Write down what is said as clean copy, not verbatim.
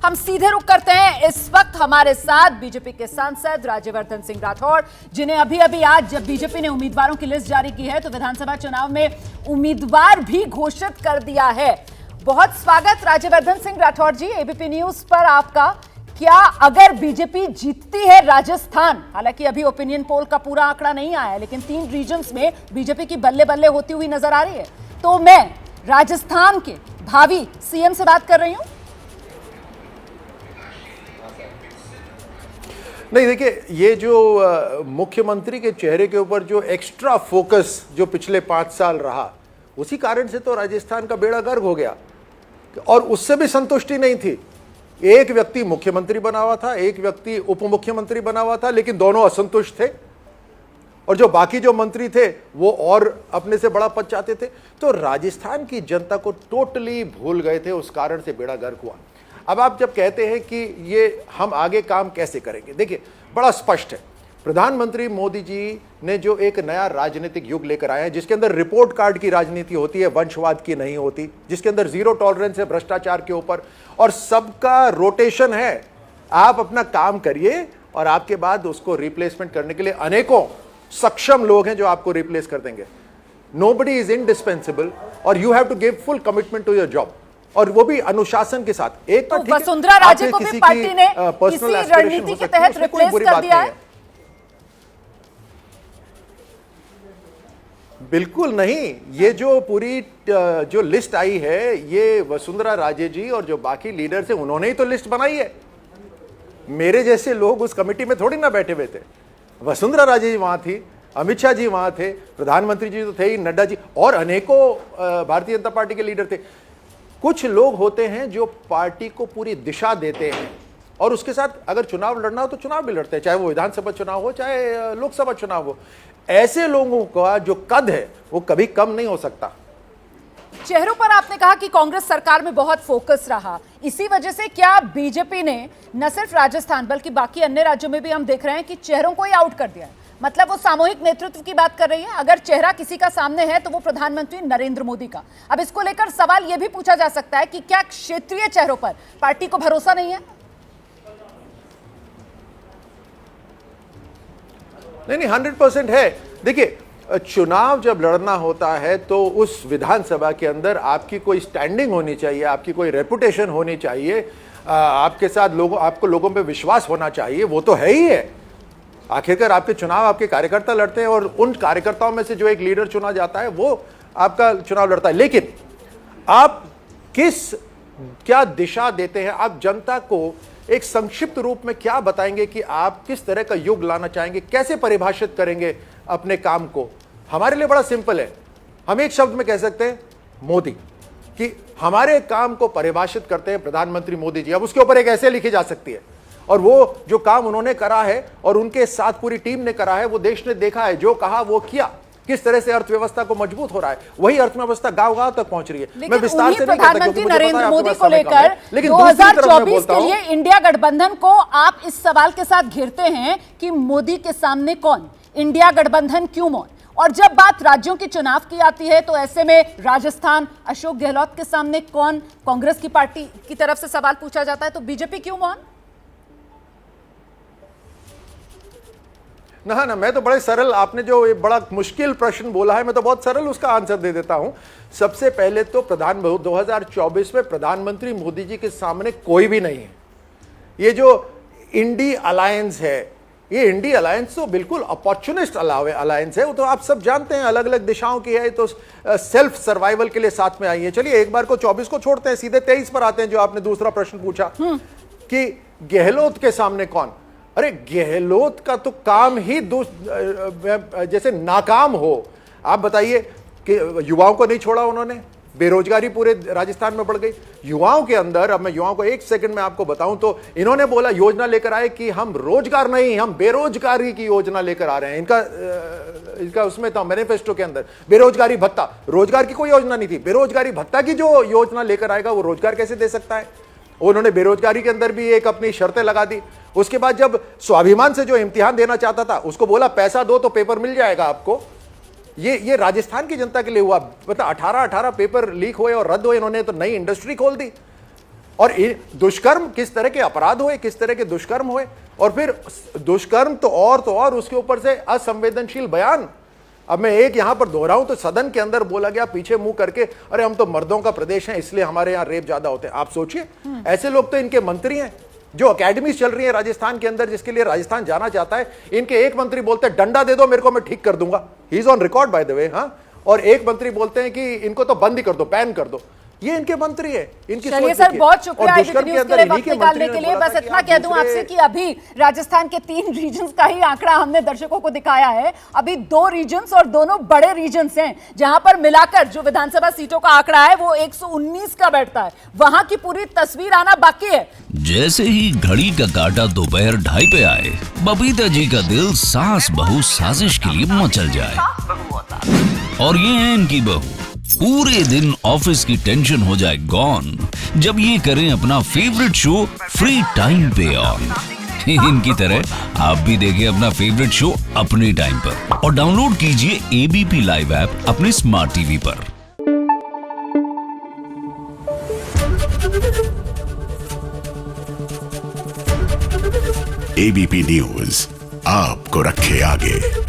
हम सीधे रुख करते हैं। इस वक्त हमारे साथ बीजेपी के सांसद राज्यवर्धन सिंह राठौड़, जिन्हें अभी अभी आज जब बीजेपी ने उम्मीदवारों की लिस्ट जारी की है तो विधानसभा चुनाव में उम्मीदवार भी घोषित कर दिया है। बहुत स्वागत राज्यवर्धन सिंह राठौड़ जी, एबीपी न्यूज पर आपका। क्या अगर बीजेपी जीतती है राजस्थान, हालांकि अभी ओपिनियन पोल का पूरा आंकड़ा नहीं आया है, लेकिन 3 रीजन्स में बीजेपी की बल्ले बल्ले होती हुई नजर आ रही है, तो मैं राजस्थान के भावी सीएम से बात कर रही हूं। नहीं, देखिए, ये जो मुख्यमंत्री के चेहरे के ऊपर जो एक्स्ट्रा फोकस जो पिछले 5 साल रहा, उसी कारण से तो राजस्थान का बेड़ा गर्क हो गया। और उससे भी संतुष्टि नहीं थी। एक व्यक्ति मुख्यमंत्री बना हुआ था, एक व्यक्ति उप मुख्यमंत्री बना हुआ था, लेकिन दोनों असंतुष्ट थे। और जो बाकी जो मंत्री थे वो और अपने से बड़ा पद चाहते थे। तो राजस्थान की जनता को टोटली भूल गए थे, उस कारण से बेड़ा गर्क हुआ। अब आप जब कहते हैं कि ये हम आगे काम कैसे करेंगे, देखिए बड़ा स्पष्ट है। प्रधानमंत्री मोदी जी ने जो एक नया राजनीतिक युग लेकर आए हैं, जिसके अंदर रिपोर्ट कार्ड की राजनीति होती है, वंशवाद की नहीं होती, जिसके अंदर जीरो टॉलरेंस है भ्रष्टाचार के ऊपर और सबका रोटेशन है। आप अपना काम करिए और आपके बाद उसको रिप्लेसमेंट करने के लिए अनेकों सक्षम लोग हैं जो आपको रिप्लेस कर देंगे। नोबडी इज इनडिस्पेंसिबल और you have to give full commitment to your job, और वो भी अनुशासन के साथ। एक तो वसुंधरा राजे को भी पार्टी ने इसी रणनीति के तहत रिप्लेस कर दिया है। बिल्कुल नहीं। ये जो पूरी जो लिस्ट आई है, ये वसुंधरा राजे जी और जो बाकी लीडर्स हैं उन्होंने ही तो लिस्ट बनाई है। मेरे जैसे लोग उस कमेटी में थोड़ी ना बैठे हुए थे। वसुंधरा राजे जी वहां थी, अमित शाह जी वहां थे, प्रधानमंत्री जी तो थे ही, नड्डा जी और अनेकों भारतीय जनता पार्टी के लीडर थे। कुछ लोग होते हैं जो पार्टी को पूरी दिशा देते हैं और उसके साथ अगर चुनाव लड़ना हो तो चुनाव भी लड़ते हैं, चाहे वो विधानसभा चुनाव हो चाहे लोकसभा चुनाव हो। ऐसे लोगों का जो कद है वो कभी कम नहीं हो सकता। चेहरों पर आपने कहा कि कांग्रेस सरकार में बहुत फोकस रहा, इसी वजह से क्या बीजेपी ने न सिर्फ राजस्थान बल्कि बाकी अन्य राज्यों में भी हम देख रहे हैं कि चेहरों को ही आउट कर दिया है। मतलब वो सामूहिक नेतृत्व की बात कर रही है। अगर चेहरा किसी का सामने है तो वो प्रधानमंत्री नरेंद्र मोदी का। अब इसको लेकर सवाल यह भी पूछा जा सकता है कि क्या क्षेत्रीय चेहरों पर पार्टी को भरोसा नहीं है? नहीं, 100% है। देखिए, चुनाव जब लड़ना होता है तो उस विधानसभा के अंदर आपकी कोई स्टैंडिंग होनी चाहिए, आपकी कोई रेपुटेशन होनी चाहिए, आपके साथ आपको लोगों पे विश्वास होना चाहिए। वो तो है ही है। आखिरकार आपके चुनाव आपके कार्यकर्ता लड़ते हैं और उन कार्यकर्ताओं में से जो एक लीडर चुना जाता है वो आपका चुनाव लड़ता है। लेकिन आप क्या दिशा देते हैं, आप जनता को एक संक्षिप्त रूप में क्या बताएंगे कि आप किस तरह का युग लाना चाहेंगे, कैसे परिभाषित करेंगे अपने काम को? हमारे लिए बड़ा सिंपल है। हम एक शब्द में कह सकते हैं मोदी, कि हमारे काम को परिभाषित करते हैं प्रधानमंत्री मोदी जी। अब उसके ऊपर एक ऐसे लिखी जा सकती है, और वो जो काम उन्होंने करा है और उनके साथ पूरी टीम ने करा है वो देश ने देखा है। जो कहा वो किया। किस तरह से अर्थव्यवस्था को मजबूत हो रहा है, वही अर्थव्यवस्था गांव-गांव तक पहुंच रही है। मैं विस्तार से नहीं कहता प्रधानमंत्री नरेंद्र मोदी को लेकर 2024 के लिए इंडिया गठबंधन को आप इस सवाल के साथ घेरते हैं कि मोदी के सामने कौन, इंडिया गठबंधन क्यों मौन? और जब बात राज्यों के चुनाव की आती है तो ऐसे में राजस्थान अशोक गहलोत के सामने कौन, कांग्रेस की पार्टी की तरफ से सवाल पूछा जाता है तो बीजेपी क्यों मौन? ना, मैं तो बड़े सरल, आपने जो ये बड़ा मुश्किल प्रश्न बोला है, मैं तो बहुत सरल उसका आंसर दे देता हूं। सबसे पहले तो 2024 में प्रधानमंत्री मोदी जी के सामने कोई भी नहीं है। ये जो इंडी अलायंस है, ये इंडी अलायंस तो बिल्कुल अपॉर्चुनिस्ट अलायंस है। वो तो आप सब जानते हैं, अलग अलग दिशाओं की है, तो सेल्फ सर्वाइवल के लिए साथ में आई है। चलिए एक बार को 24 को छोड़ते हैं, सीधे 23 पर आते हैं, जो आपने दूसरा प्रश्न पूछा कि गहलोत के सामने कौन। अरे गहलोत का तो काम ही जैसे नाकाम हो। आप बताइए कि युवाओं को नहीं छोड़ा उन्होंने, बेरोजगारी पूरे राजस्थान में बढ़ गई। युवाओं के अंदर, अब मैं युवाओं को एक सेकंड में आपको बताऊं तो इन्होंने बोला, योजना लेकर आए कि हम रोजगार नहीं, हम बेरोजगारी की योजना लेकर आ रहे हैं। इनका उसमें था मैनिफेस्टो के अंदर बेरोजगारी भत्ता। रोजगार की कोई योजना नहीं थी। बेरोजगारी भत्ता की जो योजना लेकर आएगा वो रोजगार कैसे दे सकता है? उन्होंने बेरोजगारी के अंदर भी एक अपनी शर्तें लगा दी। उसके बाद जब स्वाभिमान से जो इम्तिहान देना चाहता था उसको बोला पैसा दो तो पेपर मिल जाएगा आपको। ये राजस्थान की जनता के लिए हुआ। मतलब 18 पेपर लीक हुए और रद्द हुए, इन्होंने तो नई इंडस्ट्री खोल दी। और दुष्कर्म, किस तरह के अपराध हुए, किस तरह के दुष्कर्म हुए, और फिर दुष्कर्म तो और उसके ऊपर से असंवेदनशील बयान। अब मैं एक यहां पर दोहराऊं तो सदन के अंदर बोला गया पीछे मुंह करके, अरे हम तो मर्दों का प्रदेश है इसलिए हमारे यहां रेप ज्यादा होते हैं। आप सोचिए, ऐसे लोग तो इनके मंत्री हैं। जो अकेडमीज चल रही है राजस्थान के अंदर, जिसके लिए राजस्थान जाना चाहता है, इनके एक मंत्री बोलते हैं डंडा दे दो मेरे को, मैं ठीक कर दूंगा। He is on record by the way. हाँ, और एक मंत्री बोलते हैं कि इनको तो बंद ही कर दो, बैन कर दो। ये इनके मंत्री है। इनकी चलिए सोच सर, देखिए। बहुत शुक्रिया और IBP दुष्कर्म के न्यूज़ के अंदर लिए इन्हीं वक्त के निकालने मंत्री के ने लिए। बोला बस था कि इतना आप कह दूं दूसरे- आपसे कि अभी राजस्थान के 3 रीजन्स का ही आंकड़ा हमने दर्शकों को दिखाया है। अभी 2 रीजन्स और दोनों बड़े रीजन्स हैं, जहां पर मिलाकर जो विधानसभा सीटों का आंकड़ा है वो 119 का बैठता है। वहां की पूरी तस्वीर आना बाकी है। जैसे ही घड़ी का काटा दोपहर 2:30 पे आए, बबीता जी का दिल सास बहू साजिश के लिए मचल जाए। और ये है इनकी बहू, पूरे दिन ऑफिस की टेंशन हो जाए गॉन जब ये करें अपना फेवरेट शो फ्री टाइम पे ऑन। इनकी तरह आप भी देखिए अपना फेवरेट शो अपने टाइम पर और डाउनलोड कीजिए ABP लाइव ऐप अपने स्मार्ट टीवी पर। ABP न्यूज आपको रखे आगे।